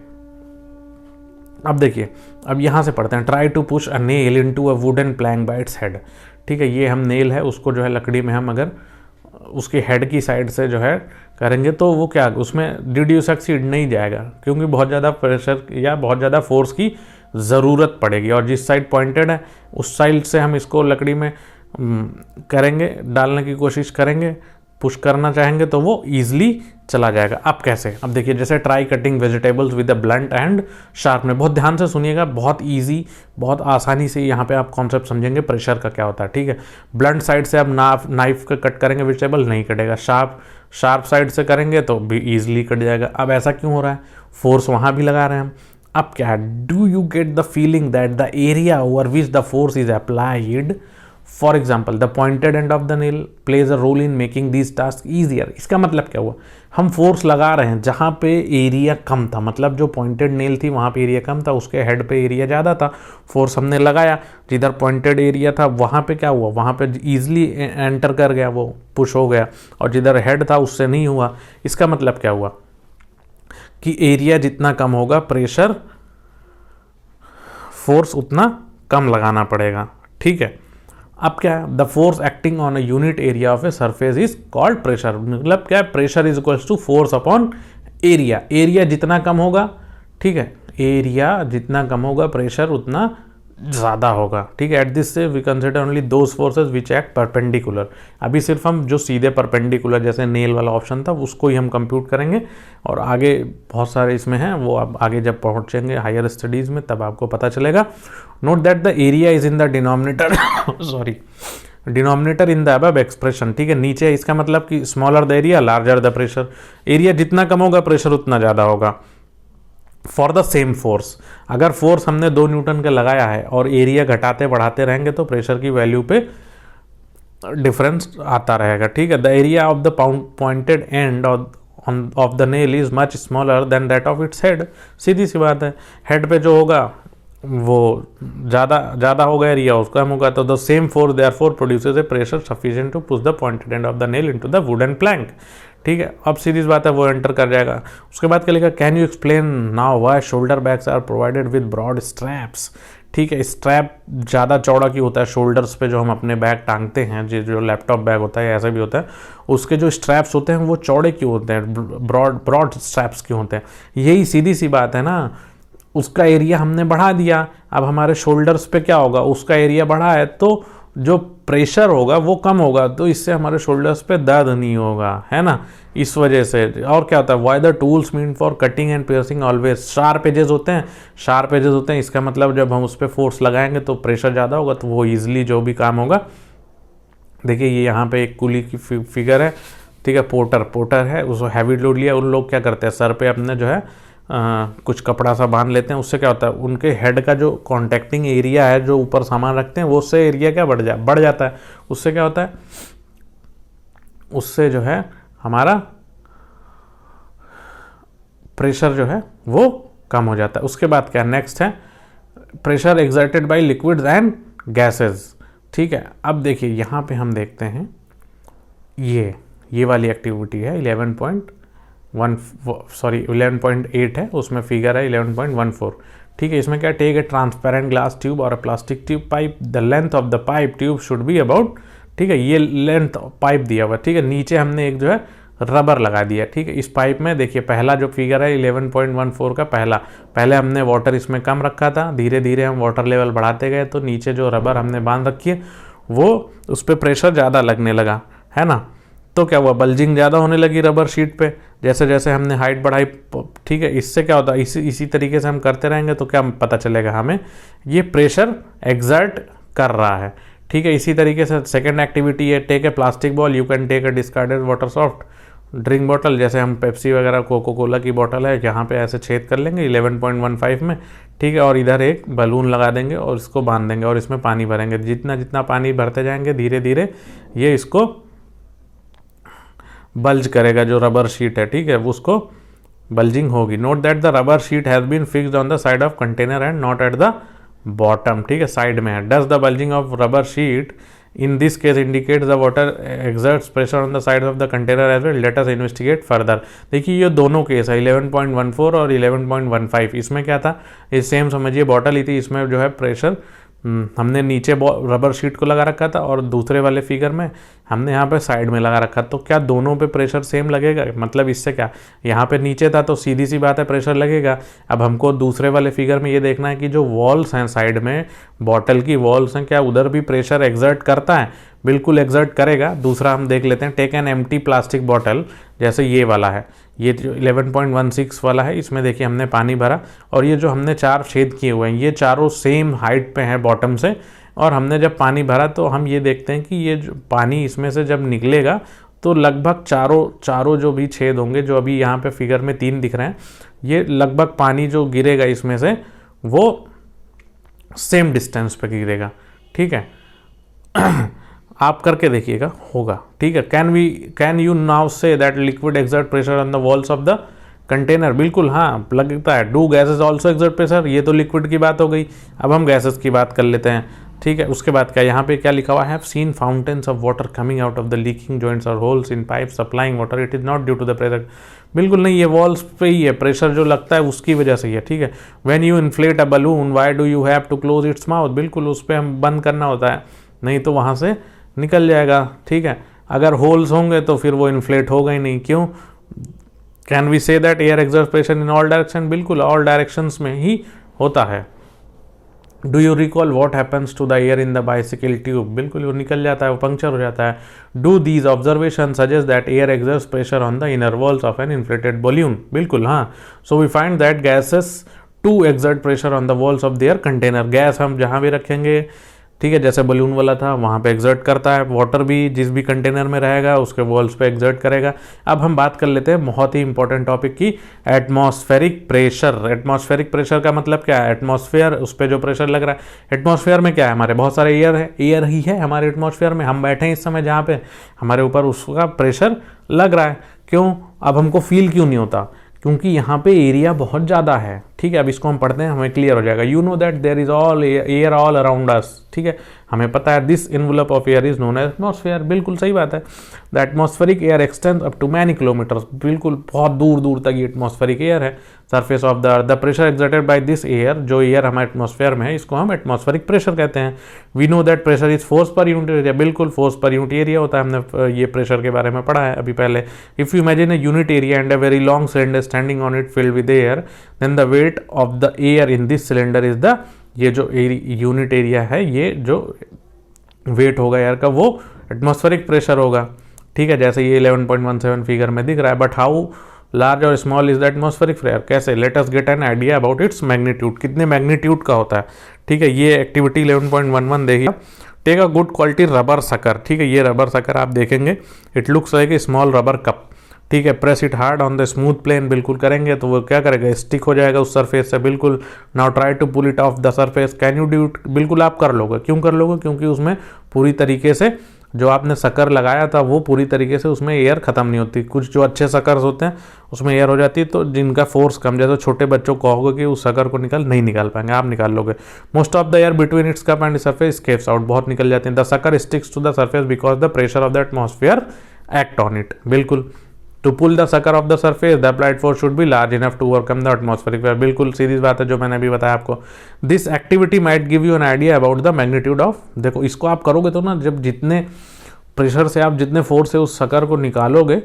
अब देखिए, अब यहाँ से पढ़ते हैं, try to push a nail into a wooden plank by its head, ठीक है। ये हम नेल है उसको जो है लकड़ी में हम अगर उसके हेड की साइड से जो है करेंगे तो वो क्या, उसमें डिड यू सक्सीड, नहीं जाएगा, क्योंकि बहुत ज़्यादा प्रेशर या बहुत ज़्यादा फोर्स की ज़रूरत पड़ेगी। और जिस साइड पॉइंटेड है उस साइड से हम इसको लकड़ी में करेंगे, डालने की कोशिश करेंगे, पुश करना चाहेंगे तो वो ईजिली चला जाएगा। अब कैसे, अब देखिए, जैसे try cutting vegetables with a blunt and sharpener, बहुत ध्यान से सुनिएगा, बहुत इजी, बहुत आसानी से यहाँ पे आप कॉन्सेप्ट समझेंगे प्रेशर का क्या होता है, ठीक है। ब्लंट साइड से आप नाइफ का कट करेंगे वेजिटेबल, नहीं कटेगा। शार्प साइड से करेंगे तो भी ईजिली कट जाएगा। अब ऐसा क्यों हो रहा है, फोर्स वहाँ भी लगा रहे हैं हम। अब क्या है, do you get the feeling that the area over which the force is applied, for example the pointed end of the nail plays a role in making this task easier. इसका मतलब क्या हुआ, हम फोर्स लगा रहे हैं जहाँ पे एरिया कम था, मतलब जो पॉइंटेड नेल थी वहाँ पे एरिया कम था, उसके हेड पे एरिया ज़्यादा था, फोर्स हमने लगाया, जिधर पॉइंटेड एरिया था वहाँ पे क्या हुआ, वहाँ पे ईजिली एंटर कर गया, वो पुश हो गया, और जिधर हेड था उससे नहीं हुआ। इसका मतलब क्या हुआ कि एरिया जितना कम होगा प्रेशर फोर्स उतना कम लगाना पड़ेगा, ठीक है। अब क्या है, the force acting on a unit area of a surface is called pressure, मतलब क्या है, pressure is equals to force upon area. Area जितना कम होगा, ठीक है, एरिया जितना कम होगा प्रेशर उतना ज़्यादा होगा, ठीक है। एट दिस से we consider only those forces which act perpendicular. अभी सिर्फ हम जो सीधे परपेंडिकुलर जैसे नेल वाला ऑप्शन था उसको ही हम कंप्यूट करेंगे, और आगे बहुत सारे इसमें हैं, वो आप आगे जब पहुंचेंगे हायर स्टडीज़ में तब आपको पता चलेगा। Note that the area is in the denominator denominator in the above expression, ठीक है। नीचे इसका मतलब कि smaller the area larger the pressure, area जितना कम होगा प्रेशर उतना ज़्यादा होगा। फॉर द सेम फोर्स, अगर फोर्स हमने 2 न्यूटन का लगाया है और एरिया घटाते बढ़ाते रहेंगे तो प्रेशर की वैल्यू पे डिफरेंस आता रहेगा, ठीक है। The area of the pointed end of the nail is much smaller than that of its head, सीधी सी बात है, हेड पे जो होगा वो ज़्यादा होगा एरिया, उसका कम होगा, तो the same force therefore produces a pressure sufficient to push the pointed end of the nail into the wooden plank, ठीक है। अब सीरीज बात है, वो एंटर कर जाएगा। उसके बाद क्या लिखा, can you explain now why shoulder bags are provided with broad straps, ठीक है। स्ट्रैप ज़्यादा चौड़ा क्यों होता है, शोल्डर्स पे जो हम अपने बैग टांगते हैं, जो लैपटॉप बैग होता है ऐसा भी होता है, उसके जो स्ट्रैप्स होते हैं वो चौड़े क्यों होते हैं, ब्रॉड स्ट्रैप्स क्यों होते हैं। यही सीधी सी बात है ना, उसका एरिया हमने बढ़ा दिया, अब हमारे शोल्डर्स पे क्या होगा, उसका एरिया बढ़ा है तो जो प्रेशर होगा वो कम होगा, तो इससे हमारे शोल्डर्स पे दर्द नहीं होगा, है ना, इस वजह से। और क्या होता है, why the tools mean for cutting and piercing always sharp edges होते हैं, इसका मतलब जब हम उस पर फोर्स लगाएंगे तो प्रेशर ज़्यादा होगा, तो वो ईजिली जो भी काम होगा। देखिए ये यहाँ पे एक कुली की फिगर है, ठीक है, पोर्टर है, उसको हैवी लोड लिया, उन लोग क्या करते हैं, सर पे अपने जो है कुछ कपड़ा सा बांध लेते हैं, उससे क्या होता है उनके हेड का जो कॉन्टैक्टिंग एरिया है, जो ऊपर सामान रखते हैं, वो उससे एरिया क्या बढ़ जाता है। उससे क्या होता है, उससे जो है हमारा प्रेशर जो है वो कम हो जाता है। उसके बाद क्या नेक्स्ट है, pressure exerted bye liquids and gases. ठीक है, अब देखिए यहाँ पे हम देखते हैं ये वाली एक्टिविटी है 11.8 है, उसमें फिगर है 11.14। ठीक है, इसमें क्या, take a transparent glass tube और a plastic tube pipe, the length of the pipe tube should be about, ठीक है, ये लेंथ पाइप दिया हुआ। ठीक है, नीचे हमने एक जो है रबर लगा दिया। ठीक है, इस पाइप में देखिए पहला जो फिगर है 11.14 का पहले हमने वाटर इसमें कम रखा था, धीरे धीरे हम वाटर लेवल बढ़ाते गए तो नीचे जो रबर हमने बांध रखी है वो उस पर प्रेशर ज़्यादा लगने लगा, है ना। तो क्या हुआ, बल्जिंग ज़्यादा होने लगी रबर शीट पे जैसे जैसे हमने हाइट बढ़ाई। ठीक है, इससे क्या होता है, इसी तरीके से हम करते रहेंगे तो क्या पता चलेगा हमें, ये प्रेशर एग्जर्ट कर रहा है। ठीक है, इसी तरीके से सेकेंड एक्टिविटी है, take a plastic ball, you can take a discarded water soft drink bottle, जैसे हम पेप्सी वगैरह कोको कोला की बॉटल है, यहाँ पे ऐसे छेद कर लेंगे 11.15 में। ठीक है, और इधर एक बलून लगा देंगे और इसको बांध देंगे और इसमें पानी भरेंगे। जितना जितना पानी भरते जाएंगे धीरे धीरे ये इसको बल्ज करेगा, जो रबर शीट है, ठीक है, उसको बल्जिंग होगी। Note that the rubber sheet has been fixed on the side of container and not at the bottom. ठीक है, साइड में है। Does the bulging of rubber sheet in this case indicates the water exerts pressure on the sides of the container as well. Let us investigate further. देखिए ये दोनों case है 11.14 और 11.15। इसमें क्या था, ये सेम समझिए बॉटल ही थी, इसमें जो है प्रेशर हमने नीचे रबर शीट को लगा रखा था और दूसरे वाले फिगर में हमने यहाँ पे साइड में लगा रखा। तो क्या दोनों पे प्रेशर सेम लगेगा, मतलब इससे क्या, यहाँ पे नीचे था तो सीधी सी बात है प्रेशर लगेगा। अब हमको दूसरे वाले फिगर में ये देखना है कि जो वॉल्स हैं साइड में, बॉटल की वॉल्स हैं, क्या उधर भी प्रेशर एग्जर्ट करता है, बिल्कुल एग्जर्ट करेगा। दूसरा हम देख लेते हैं, take an empty plastic bottle, जैसे ये वाला है, ये जो 11.16 वाला है, इसमें देखिए हमने पानी भरा और ये जो हमने 4 छेद किए हुए हैं ये चारों सेम हाइट पे हैं बॉटम से, और हमने जब पानी भरा तो हम ये देखते हैं कि ये जो पानी इसमें से जब निकलेगा तो लगभग चारों जो भी छेद होंगे, जो अभी यहाँ पे फिगर में 3 दिख रहे हैं, ये लगभग पानी जो गिरेगा इसमें से वो सेम डिस्टेंस पे गिरेगा। ठीक है आप करके देखिएगा, होगा। ठीक है, can you now say that liquid exert pressure on the walls of the container. बिल्कुल हाँ लगता है। Do gases also exert pressure, ये तो लिक्विड की बात हो गई, अब हम गैसेस की बात कर लेते हैं। ठीक है, उसके बाद क्या, यहाँ पे क्या लिखा हुआ है, have seen fountains of water coming out of the leaking joints और holes in pipe supplying water, it is not due to the pressure. बिल्कुल नहीं, ये वॉल्स पे ही है, प्रेशर जो लगता है उसकी वजह से ही है। ठीक है, when you inflate a balloon why do you have to close its mouth, बिल्कुल उस पर हम बंद करना होता है, नहीं तो वहाँ से निकल जाएगा। ठीक है, अगर होल्स होंगे तो फिर वो इन्फ्लेट होगा ही नहीं। क्यों, can we say that air exerts pressure in all direction, बिल्कुल ऑल डायरेक्शंस में ही होता है। Do you recall what happens to the air in the bicycle tube, बिल्कुल वो निकल जाता है, वो पंक्चर हो जाता है। Do these observation suggest that air exerts pressure on the inner walls of an inflated balloon, बिल्कुल हाँ। So we find that gases too exert pressure on the walls of their container, gas हम जहाँ भी रखेंगे, ठीक है, जैसे balloon वाला था वहाँ पे एक्सर्ट करता है, वाटर भी जिस भी कंटेनर में रहेगा उसके वॉल्स पे एक्सर्ट करेगा। अब हम बात कर लेते हैं बहुत ही इंपॉर्टेंट टॉपिक की, एटमॉस्फेरिक प्रेशर। एटमॉस्फेरिक प्रेशर का मतलब क्या है, एटमॉस्फेयर, उस पर जो प्रेशर लग रहा है। एटमॉस्फेयर में क्या है, हमारे बहुत सारे एयर है, एयर ही है हमारे एटमॉस्फेयर में, हम बैठे हैं इस समय जहाँ पे, हमारे ऊपर उसका प्रेशर लग रहा है। क्यों, अब हमको फील क्यों नहीं होता, क्योंकि यहाँ पे एरिया बहुत ज़्यादा है। ठीक है, अब इसको हम पढ़ते हैं, हमें क्लियर हो जाएगा। You know that there is all air all around us, ठीक है, हमें पता है this envelope of air is known as atmosphere, बिल्कुल सही बात है। The atmospheric air extends up to many kilometres, बिल्कुल बहुत दूर दूर तक ये एटमॉस्फेरिक एयर है। Surface of the earth, the pressure exerted by this air, जो एयर हमारे एटमॉस्फेयर में है इसको हम एटमॉस्फेरिक प्रेशर कहते हैं। We know that pressure is force per unit area, बिल्कुल फोर्स पर यूनिट एरिया होता है, हमने ये प्रेशर के बारे में पढ़ा है अभी पहले। If you imagine a unit area and a very long cylinder standing on it filled with air, then the weight of the air in this cylinder is the, ये जो यूनिट एरिया है, ये जो वेट होगा air का वो atmospheric pressure होगा। ठीक है, जैसे ये 11.17 फिगर में दिख रहा है। बट हाउ लार्ज और small is the atmospheric pressure, कैसे, let us get an idea about its magnitude, कितने मैग्नीट्यूड का होता है। ठीक है, ये एक्टिविटी 11.11 देखिए, take a good quality rubber sucker. ठीक है, ये रबर सकर आप देखेंगे, it looks like a small rubber cup. ठीक है। Press it hard on the smooth plane, बिल्कुल करेंगे तो वो क्या करेगा, स्टिक हो जाएगा उस सरफेस से बिल्कुल। Now try to pull it off the surface, can you do it, बिल्कुल आप कर लोगे। क्यों कर लोगे, क्योंकि उसमें पूरी तरीके से जो आपने शक्कर लगाया था वो पूरी तरीके से उसमें एयर ख़त्म नहीं होती। कुछ जो अच्छे शक्कर्स होते हैं उसमें एयर हो जाती है, तो जिनका फोर्स कम, जैसे छोटे बच्चों को कहोगे कि उस शक्कर को नहीं निकाल पाएंगे, आप निकाल लोगे। Most of the air between its cup and surface escapes out, बहुत निकल जाते हैं। The sucker sticks to the surface because the pressure of the atmosphere act on it, बिल्कुल। To pull the sucker of the surface the applied force should be large enough to overcome the atmospheric pressure, बिल्कुल सीधी बात है जो मैंने अभी बताया आपको। This activity might give you an idea about the magnitude of, देखो इसको आप करोगे तो ना, जब जितने प्रेशर से आप जितने फोर्स से उस शक्कर को निकालोगे,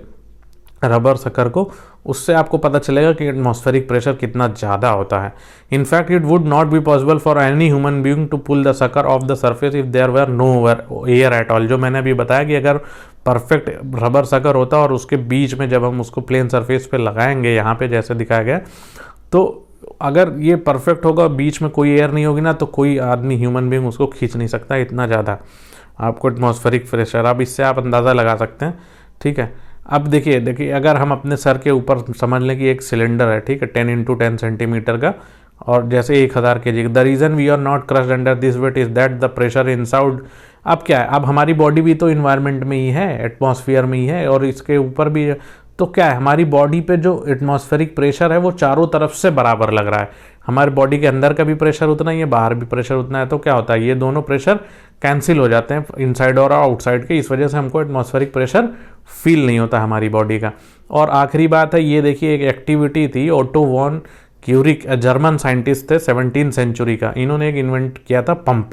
रबर शक्कर को, उससे आपको पता चलेगा कि एटमॉस्फेरिक प्रेशर कितना ज़्यादा होता है। In fact it would not be possible for any human being to pull the sucker of the surface if there were no air at all, जो मैंने अभी बताया कि अगर परफेक्ट रबर शक्कर होता और उसके बीच में जब हम उसको प्लेन सरफेस पे लगाएंगे, यहाँ पे जैसे दिखाया गया, तो अगर ये परफेक्ट होगा, बीच में कोई एयर नहीं होगी ना, तो कोई आदमी ह्यूमन बीइंग उसको खींच नहीं सकता, इतना ज़्यादा आपको एटमॉस्फेरिक प्रेशर, अब इससे आप अंदाज़ा लगा सकते हैं। ठीक है, अब देखिए अगर हम अपने सर के ऊपर समझ लें कि एक सिलेंडर है, ठीक है, 10 × 10 सेंटीमीटर का, और जैसे 1000 kg, the reason we are not crushed under this weight is that the pressure inside, अब क्या है, अब हमारी बॉडी भी तो इन्वायरमेंट में ही है, एटमॉस्फेयर में ही है, और इसके ऊपर भी, तो क्या है, हमारी बॉडी पे जो एटमॉस्फेरिक प्रेशर है वो चारों तरफ से बराबर लग रहा है। हमारे बॉडी के अंदर का भी प्रेशर उतना ही है, बाहर भी प्रेशर उतना है, तो क्या होता है, ये दोनों प्रेशर कैंसिल हो जाते हैं, इनसाइड और आउटसाइड के, इस वजह से हमको एटमॉस्फेरिक प्रेशर फील नहीं होता हमारी बॉडी का। और आखिरी बात है, ये देखिए एक एक्टिविटी थी, ओटो वॉन क्यूरिक, जर्मन साइंटिस्ट थे 17वीं सेंचुरी का, इन्होंने एक इन्वेंट किया था पंप,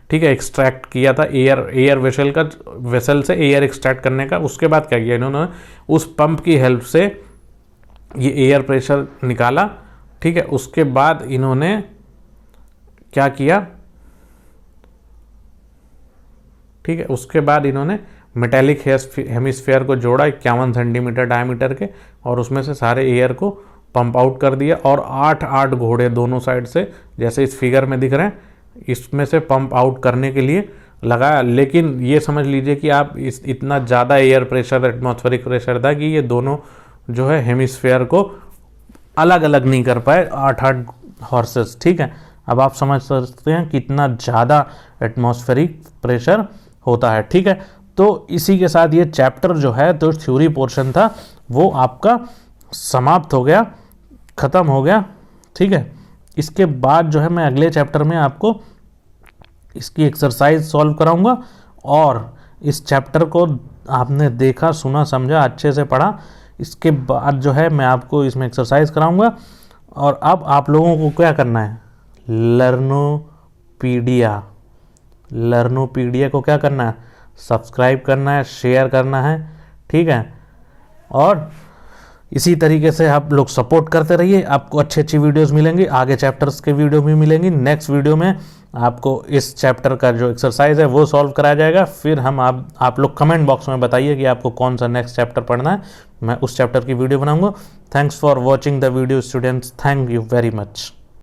ठीक है, एक्सट्रैक्ट किया था एयर वेसल से एयर एक्सट्रैक्ट करने का। उसके बाद क्या किया इन्होंने, उस पंप की हेल्प से ये एयर प्रेशर निकाला, ठीक है। उसके बाद इन्होंने क्या किया, ठीक है, उसके बाद इन्होंने मेटेलिक हेमिस्फीयर को जोड़ा 51 सेंटीमीटर डायमीटर के, और उसमें से सारे एयर को पंप आउट कर दिया, और 8 घोड़े दोनों साइड से, जैसे इस फिगर में दिख रहे हैं, इसमें से पंप आउट करने के लिए लगाया। लेकिन ये समझ लीजिए कि आप इतना ज़्यादा एयर प्रेशर, एटमॉस्फेरिक प्रेशर था कि ये दोनों जो है हेमिस्फीयर को अलग अलग नहीं कर पाए, 8 हॉर्सेस, ठीक है। अब आप समझ सकते हैं कितना ज़्यादा एटमॉस्फेरिक प्रेशर होता है, ठीक है। तो इसी के साथ ये चैप्टर जो है, तो थ्योरी पोर्शन था वो आपका समाप्त हो गया, ख़त्म हो गया, ठीक है। इसके बाद जो है मैं अगले चैप्टर में आपको इसकी एक्सरसाइज सॉल्व कराऊंगा, और इस चैप्टर को आपने देखा, सुना, समझा, अच्छे से पढ़ा, इसके बाद जो है मैं आपको इसमें एक्सरसाइज कराऊंगा। और अब आप लोगों को क्या करना है, लर्नोपीडिया को क्या करना है, सब्सक्राइब करना है, शेयर करना है, ठीक है। और इसी तरीके से आप लोग सपोर्ट करते रहिए, आपको अच्छी वीडियोस मिलेंगी, आगे चैप्टर्स के वीडियो भी मिलेंगी। नेक्स्ट वीडियो में आपको इस चैप्टर का जो एक्सरसाइज है वो सॉल्व कराया जाएगा। फिर हम आप लोग कमेंट बॉक्स में बताइए कि आपको कौन सा नेक्स्ट चैप्टर पढ़ना है, मैं उस चैप्टर की वीडियो बनाऊंगा। Thanks for watching the video students, thank you very much.